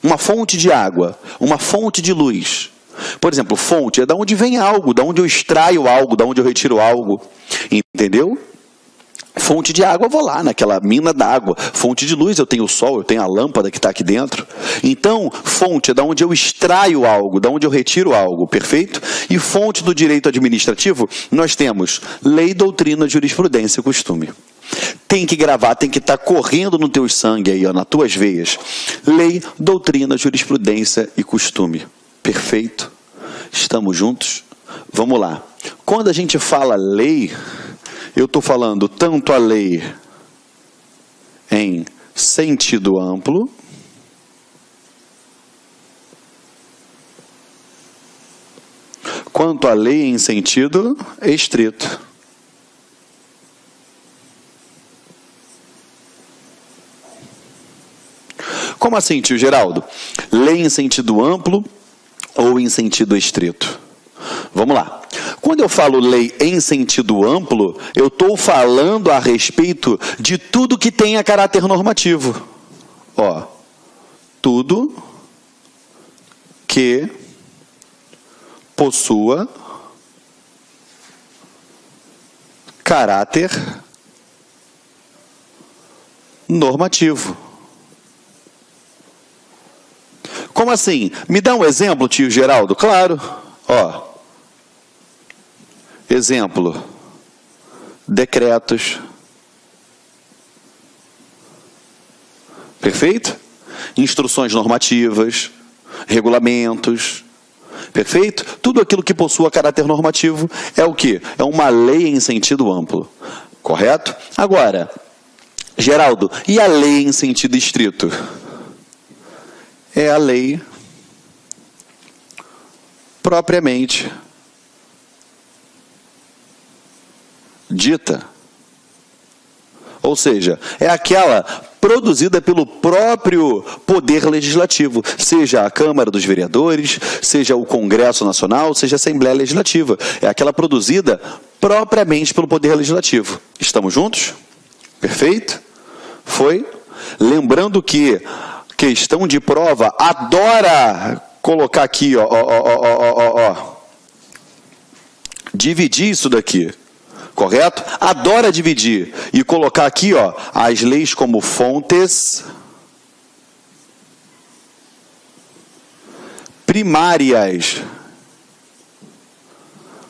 uma fonte de água, uma fonte de luz. Por exemplo, fonte é da onde vem algo, da onde eu extraio algo, da onde eu retiro algo. Entendeu? Fonte de água, eu vou lá naquela mina d'água. Fonte de luz, eu tenho o sol, eu tenho a lâmpada que está aqui dentro. Então, fonte é da onde eu extraio algo, da onde eu retiro algo, perfeito? E fonte do direito administrativo, nós temos lei, doutrina, jurisprudência e costume. Tem que gravar, tem que estar correndo no teu sangue aí, ó, nas tuas veias. Lei, doutrina, jurisprudência e costume. Perfeito? Estamos juntos? Vamos lá. Quando a gente fala lei, eu estou falando tanto a lei em sentido amplo, quanto a lei em sentido estrito. Como assim, tio Geraldo? Lei em sentido amplo ou em sentido estrito? Vamos lá. Quando eu falo lei em sentido amplo, eu estou falando a respeito de tudo que tenha caráter normativo. Ó, tudo que possua caráter normativo. Como assim? Me dá um exemplo, tio Geraldo? Claro. Ó. Exemplo, decretos, perfeito? Instruções normativas, regulamentos, perfeito? Tudo aquilo que possua caráter normativo é o quê? É uma lei em sentido amplo, correto? Agora, Geraldo, e a lei em sentido estrito? É a lei propriamente dita. Ou seja, é aquela produzida pelo próprio poder legislativo, seja a Câmara dos Vereadores, seja o Congresso Nacional, seja a Assembleia Legislativa. É aquela produzida propriamente pelo poder legislativo. Estamos juntos? Perfeito? Foi? Lembrando que questão de prova adora colocar aqui, dividir isso daqui. Correto? Adora dividir e colocar aqui, ó, as leis como fontes primárias.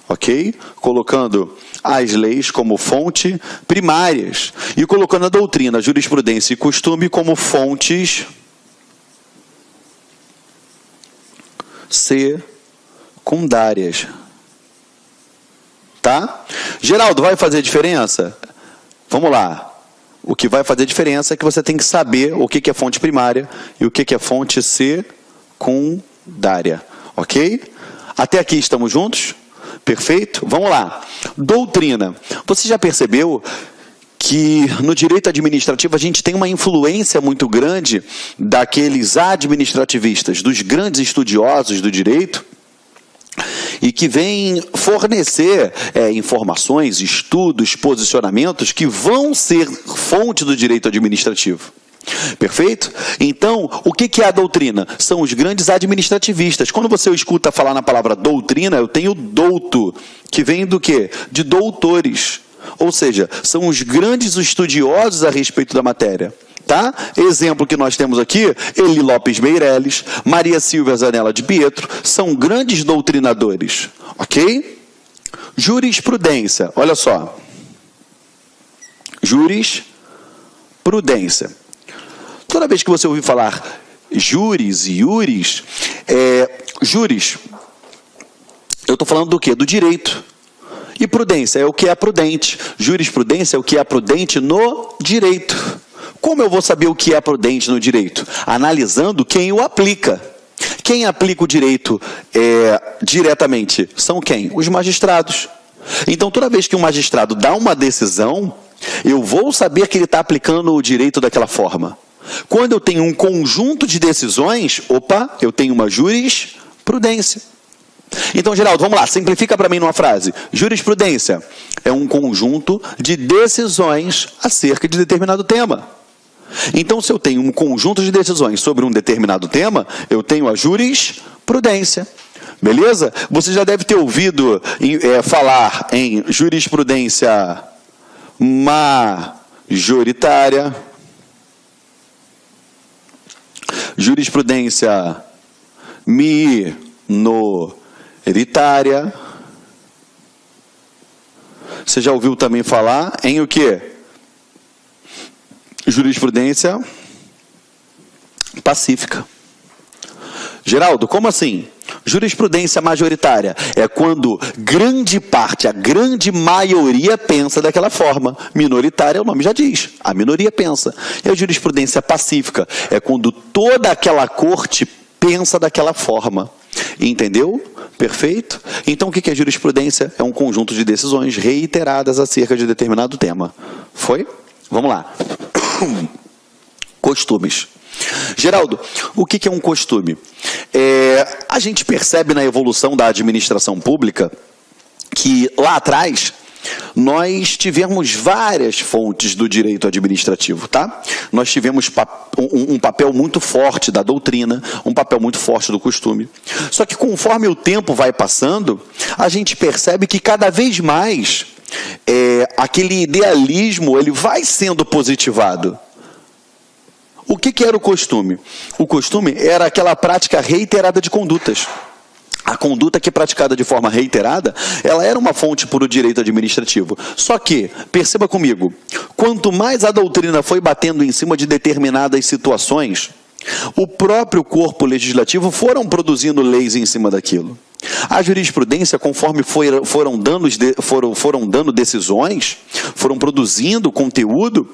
Ok? Colocando as leis como fonte primárias e colocando a doutrina, a jurisprudência e costume como fontes secundárias. Tá? Geraldo, vai fazer diferença? Vamos lá. O que vai fazer diferença é que você tem que saber o que é fonte primária e o que é fonte secundária. Ok? Até aqui estamos juntos? Perfeito? Vamos lá. Doutrina. Você já percebeu que no direito administrativo a gente tem uma influência muito grande daqueles administrativistas, dos grandes estudiosos do direito, e que vem fornecer informações, estudos, posicionamentos que vão ser fonte do direito administrativo. Perfeito? Então, o que é a doutrina? São os grandes administrativistas. Quando você escuta falar na palavra doutrina, eu tenho douto, que vem do quê? De doutores. Ou seja, são os grandes estudiosos a respeito da matéria. Tá? Exemplo que nós temos aqui, Eli Lopes Meireles, Maria Silvia Zanella de Pietro, são grandes doutrinadores, ok? Jurisprudência, olha só. Jurisprudência. Toda vez que você ouvir falar juris e iuris, juris, eu estou falando do quê? Do direito. E prudência é o que é prudente. Jurisprudência é o que é prudente no direito. Como eu vou saber o que é prudente no direito? Analisando quem o aplica. Quem aplica o direito diretamente são quem? Os magistrados. Então, toda vez que um magistrado dá uma decisão, eu vou saber que ele está aplicando o direito daquela forma. Quando eu tenho um conjunto de decisões, eu tenho uma jurisprudência. Então, Geraldo, vamos lá, simplifica para mim numa frase. Jurisprudência é um conjunto de decisões acerca de determinado tema. Então, se eu tenho um conjunto de decisões sobre um determinado tema, eu tenho a jurisprudência. Beleza? Você já deve ter ouvido falar em jurisprudência majoritária, jurisprudência minoritária. Você já ouviu também falar em o quê? Jurisprudência pacífica. Geraldo, como assim? Jurisprudência majoritária é quando grande parte, a grande maioria pensa daquela forma. Minoritária, o nome já diz, a minoria pensa. E a jurisprudência pacífica é quando toda aquela corte pensa daquela forma. Entendeu? Perfeito? Então, o que é jurisprudência? É um conjunto de decisões reiteradas acerca de determinado tema. Foi? Vamos lá. Costumes. Geraldo, o que é um costume? A gente percebe na evolução da administração pública que lá atrás nós tivemos várias fontes do direito administrativo, tá? Nós tivemos um papel muito forte da doutrina, um papel muito forte do costume. Só que conforme o tempo vai passando, a gente percebe que cada vez mais aquele idealismo ele vai sendo positivado. O que era o costume? O costume era aquela prática reiterada de condutas. A conduta que é praticada de forma reiterada, ela era uma fonte para o direito administrativo. Só que, perceba comigo, quanto mais a doutrina foi batendo em cima de determinadas situações, o próprio corpo legislativo foram produzindo leis em cima daquilo. A jurisprudência, conforme foram dando decisões, foram produzindo conteúdo,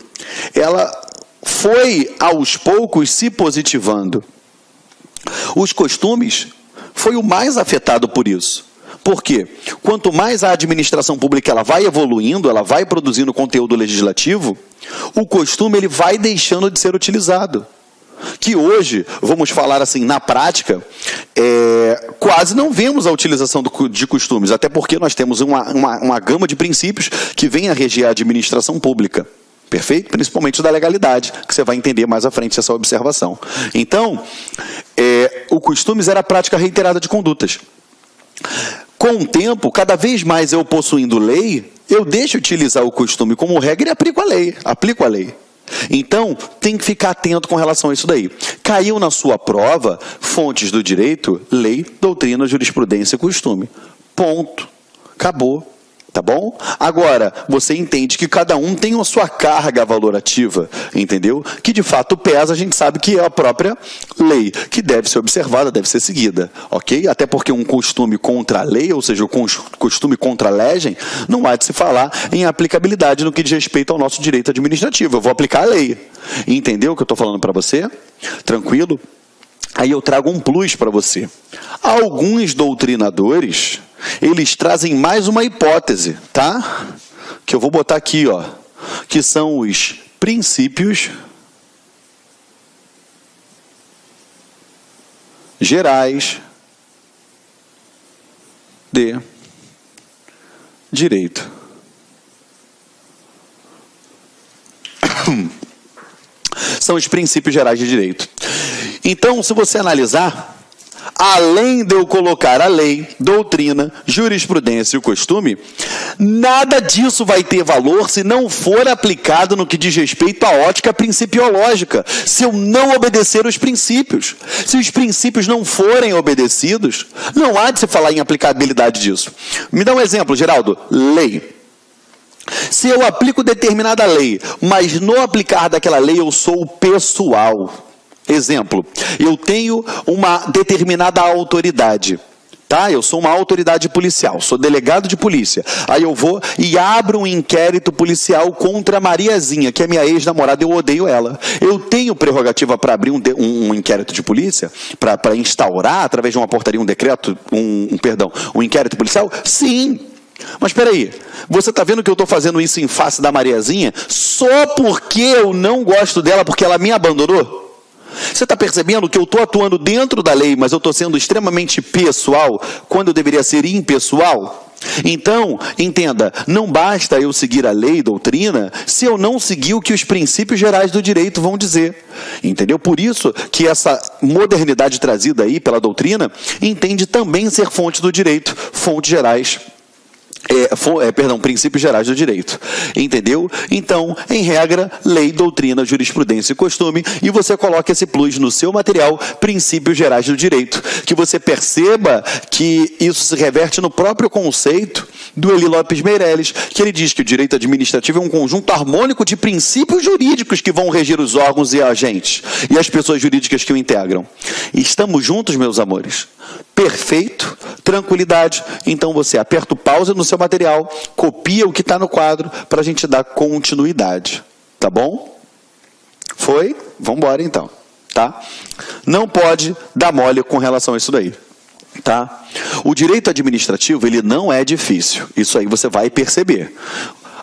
ela foi aos poucos se positivando. Os costumes foi o mais afetado por isso. Por quê? Quanto mais a administração pública ela vai evoluindo, ela vai produzindo conteúdo legislativo, o costume ele vai deixando de ser utilizado. Que hoje, vamos falar assim, na prática, quase não vemos a utilização de costumes, até porque nós temos uma gama de princípios que vem a reger a administração pública. Perfeito? Principalmente da legalidade, que você vai entender mais à frente essa observação. Então, o costumes era a prática reiterada de condutas. Com o tempo, cada vez mais eu possuindo lei, eu deixo de utilizar o costume como regra e aplico a lei. Então, tem que ficar atento com relação a isso daí. Caiu na sua prova, fontes do direito, lei, doutrina, jurisprudência e costume. Ponto. Acabou. Tá bom? Agora, você entende que cada um tem a sua carga valorativa, entendeu? Que de fato pesa, a gente sabe que é a própria lei, que deve ser observada, deve ser seguida, ok? Até porque um costume contra a lei, ou seja, o costume contra a legem, não há de se falar em aplicabilidade no que diz respeito ao nosso direito administrativo. Eu vou aplicar a lei. Entendeu o que eu estou falando para você? Tranquilo? Aí eu trago um plus para você. Alguns doutrinadores, eles trazem mais uma hipótese, tá? Que eu vou botar aqui, ó, que são os princípios gerais de direito. São os princípios gerais de direito. Então, se você analisar, além de eu colocar a lei, doutrina, jurisprudência e o costume, nada disso vai ter valor se não for aplicado no que diz respeito à ótica principiológica, se eu não obedecer os princípios. Se os princípios não forem obedecidos, não há de se falar em aplicabilidade disso. Me dá um exemplo, Geraldo. Lei. Se eu aplico determinada lei, mas no aplicar daquela lei eu sou pessoal. Exemplo, eu tenho uma determinada autoridade, tá? Eu sou uma autoridade policial, sou delegado de polícia. Aí eu vou e abro um inquérito policial contra a Mariazinha, que é minha ex-namorada, eu odeio ela. Eu tenho prerrogativa para abrir um inquérito de polícia, para instaurar, através de uma portaria, um decreto, um inquérito policial? Sim. Mas espera aí, você está vendo que eu estou fazendo isso em face da Mariazinha só porque eu não gosto dela, porque ela me abandonou? Você está percebendo que eu estou atuando dentro da lei, mas eu estou sendo extremamente pessoal, quando eu deveria ser impessoal? Então, entenda, não basta eu seguir a lei e doutrina se eu não seguir o que os princípios gerais do direito vão dizer. Entendeu? Por isso que essa modernidade trazida aí pela doutrina entende também ser fonte do direito, fontes gerais. Princípios gerais do direito. Entendeu? Então, em regra, lei, doutrina, jurisprudência e costume, e você coloca esse plus no seu material, princípios gerais do direito. Que você perceba que isso se reverte no próprio conceito do Eli Lopes Meireles, que ele diz que o direito administrativo é um conjunto harmônico de princípios jurídicos que vão regir os órgãos e agentes, e as pessoas jurídicas que o integram. Estamos juntos, meus amores? Perfeito? Tranquilidade? Então você aperta o pause no seu material, copia o que está no quadro para a gente dar continuidade. Tá bom? Foi? Vamos embora então. Tá? Não pode dar mole com relação a isso daí. Tá? O direito administrativo, ele não é difícil. Isso aí você vai perceber.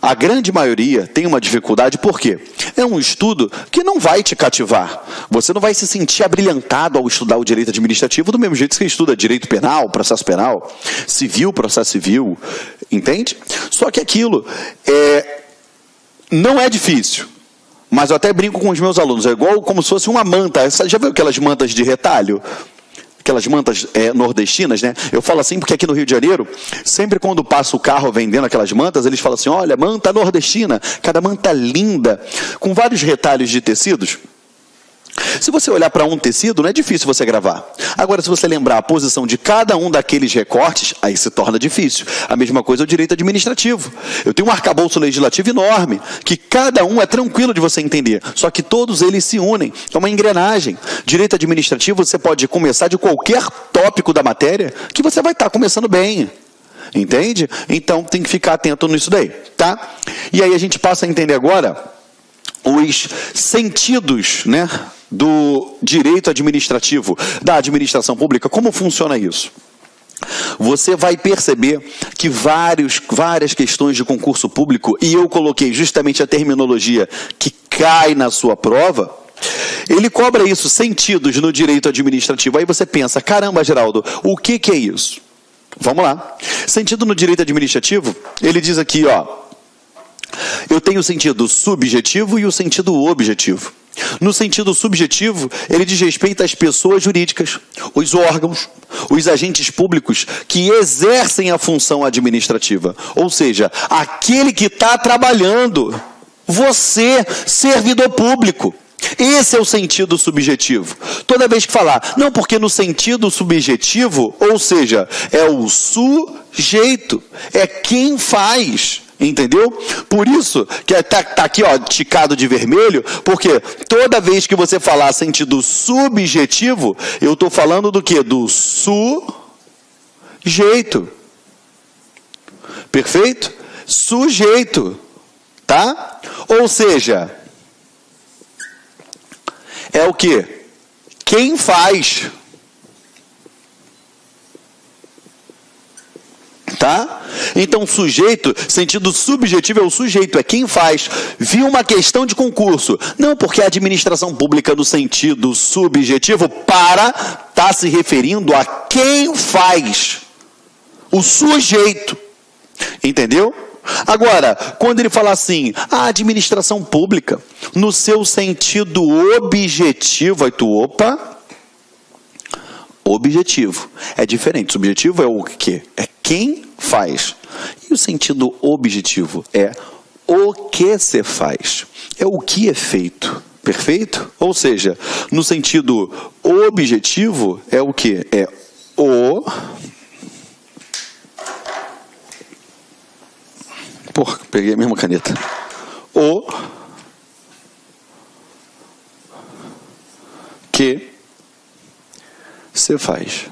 A grande maioria tem uma dificuldade, por quê? É um estudo que não vai te cativar. Você não vai se sentir abrilhantado ao estudar o direito administrativo do mesmo jeito que você estuda direito penal, processo penal, civil, processo civil, entende? Só que aquilo não é difícil. Mas eu até brinco com os meus alunos, é igual como se fosse uma manta. Já viu aquelas mantas de retalho? Aquelas mantas nordestinas, né? Eu falo assim porque aqui no Rio de Janeiro, sempre quando passa o carro vendendo aquelas mantas, eles falam assim, olha, manta nordestina, cada manta linda, com vários retalhos de tecidos. Se você olhar para um tecido, não é difícil você gravar. Agora, se você lembrar a posição de cada um daqueles recortes, aí se torna difícil. A mesma coisa é o direito administrativo. Eu tenho um arcabouço legislativo enorme, que cada um é tranquilo de você entender, só que todos eles se unem. É uma engrenagem. Direito administrativo, você pode começar de qualquer tópico da matéria, que você vai estar começando bem. Entende? Então, tem que ficar atento nisso daí, tá? E aí a gente passa a entender agora os sentidos, né, do direito administrativo, da administração pública. Como funciona isso? Você vai perceber que várias questões de concurso público, e eu coloquei justamente a terminologia que cai na sua prova, ele cobra isso, sentidos no direito administrativo. Aí você pensa, caramba, Geraldo, o que é isso? Vamos lá. Sentido no direito administrativo, ele diz aqui, ó, eu tenho o sentido subjetivo e o sentido objetivo. No sentido subjetivo, ele diz respeito às pessoas jurídicas, os órgãos, os agentes públicos que exercem a função administrativa. Ou seja, aquele que está trabalhando, você, servidor público. Esse é o sentido subjetivo. Toda vez que falar, não, porque no sentido subjetivo, ou seja, é o sujeito, é quem faz. Entendeu? Por isso que tá aqui, ó, ticado de vermelho, porque toda vez que você falar sentido subjetivo, eu estou falando do quê? Do sujeito. Perfeito? Sujeito. Tá? Ou seja, é o quê? Quem faz. Tá? Então, sujeito, sentido subjetivo é o sujeito, é quem faz. Viu uma questão de concurso. Não porque a administração pública no sentido subjetivo está se referindo a quem faz. O sujeito. Entendeu? Agora, quando ele fala assim, a administração pública, no seu sentido objetivo, aí tu, opa... Objetivo. É diferente. Subjetivo é o quê? É quem faz. E o sentido objetivo é o que se faz. É o que é feito. Perfeito? Ou seja, no sentido objetivo é o quê? É o... Porra, peguei a mesma caneta. O que você faz.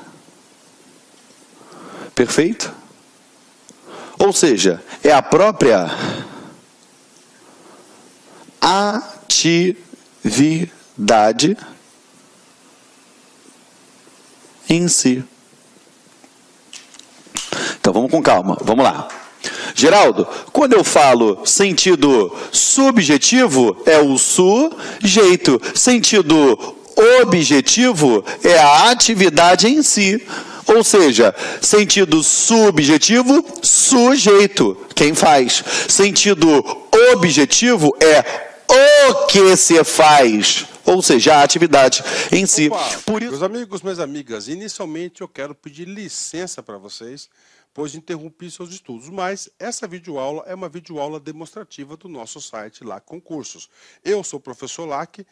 Perfeito? Ou seja, é a própria atividade em si. Então vamos com calma, vamos lá. Geraldo, quando eu falo sentido subjetivo, é o sujeito. Sentido objetivo é a atividade em si. Ou seja, sentido subjetivo, sujeito, quem faz. Sentido objetivo é o que se faz, ou seja, a atividade em si. Por isso... Meus amigos, minhas amigas, inicialmente eu quero pedir licença para vocês, pois interrompi seus estudos, mas essa videoaula é uma videoaula demonstrativa do nosso site LAC Concursos. Eu sou o professor LAC,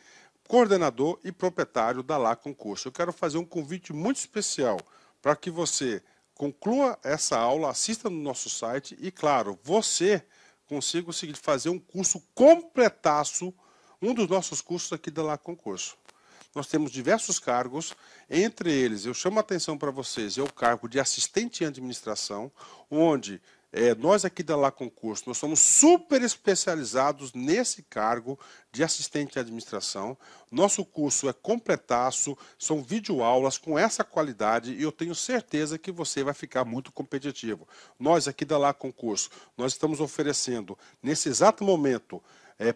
coordenador e proprietário da LAC Concursos. Eu quero fazer um convite muito especial para que você conclua essa aula, assista no nosso site e, claro, você consiga fazer um curso completaço, um dos nossos cursos aqui da LAC Concurso. Nós temos diversos cargos, entre eles, eu chamo a atenção para vocês, é o cargo de assistente em administração, onde nós aqui da LAC Concurso, nós somos super especializados nesse cargo de assistente em administração. Nosso curso é completaço, são videoaulas com essa qualidade e eu tenho certeza que você vai ficar muito competitivo. Nós aqui da LAC Concurso, nós estamos oferecendo, nesse exato momento,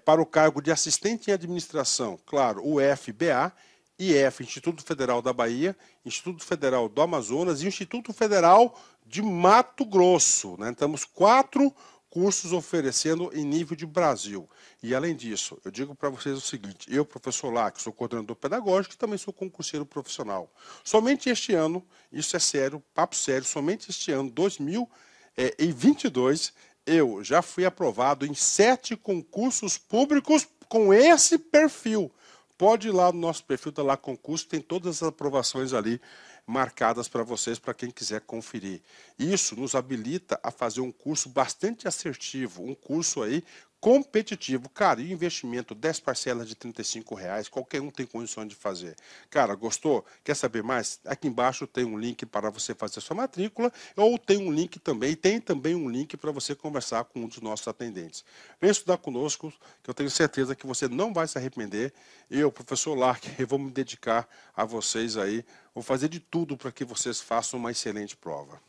para o cargo de assistente em administração, claro, o FBA, IF, Instituto Federal da Bahia, Instituto Federal do Amazonas e Instituto Federal de Mato Grosso. Né? Temos 4 cursos oferecendo em nível de Brasil. E além disso, eu digo para vocês o seguinte, eu, professor LAC, sou coordenador pedagógico e também sou concurseiro profissional. Somente este ano, isso é sério, papo sério, somente este ano, 2022, eu já fui aprovado em 7 concursos públicos com esse perfil. Pode ir lá no nosso perfil da LAC Concurso, tem todas as aprovações ali marcadas para vocês, para quem quiser conferir. Isso nos habilita a fazer um curso bastante assertivo, um curso aí competitivo. Cara, e o investimento, 10 parcelas de R$35, qualquer um tem condições de fazer. Cara, gostou? Quer saber mais? Aqui embaixo tem um link para você fazer sua matrícula, ou tem um link também, um link para você conversar com um dos nossos atendentes. Vem estudar conosco, que eu tenho certeza que você não vai se arrepender. Eu, professor LAC, eu vou me dedicar a vocês aí, vou fazer de tudo para que vocês façam uma excelente prova.